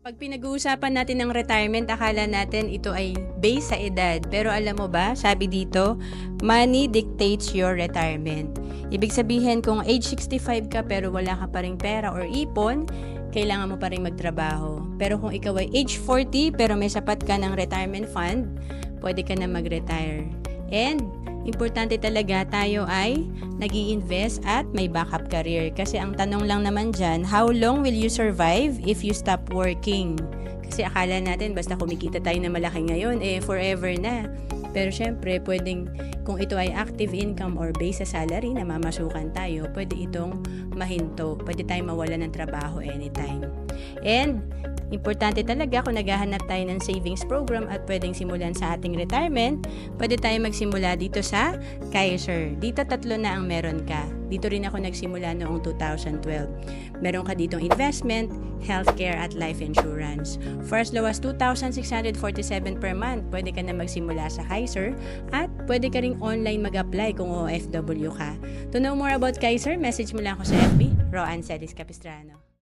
Pag pinag-uusapan natin ng retirement, akala natin ito ay based sa edad. Pero alam mo ba, sabi dito, money dictates your retirement. Ibig sabihin, kung age 65 ka pero wala ka pa ring pera or ipon, kailangan mo pa ring magtrabaho. Pero kung ikaw ay age 40 pero may sapat ka ng retirement fund, pwede ka na mag-retire. And importante talaga tayo ay nag-i-invest at may backup career. Kasi ang tanong lang naman dyan, how long will you survive if you stop working? Kasi akala natin basta kumikita tayo na malaki ngayon, forever na. Pero syempre, pwedeng kung ito ay active income or base sa salary na mamasukan tayo, pwede itong mahinto. Pwede tayong mawala ng trabaho anytime. And importante talaga kung naghahanap tayo ng savings program at pwedeng simulan sa ating retirement, pwede tayo magsimula dito sa Kaiser. Dito 3 na ang meron ka. Dito rin ako nagsimula noong 2012. Meron ka ditong investment, healthcare at life insurance. For as low as 2,647 per month, pwede ka na magsimula sa Kaiser at pwede ka ring online mag-apply kung OFW ka. To know more about Kaiser, message mo lang ako sa FB, Roan Celis Capistrano.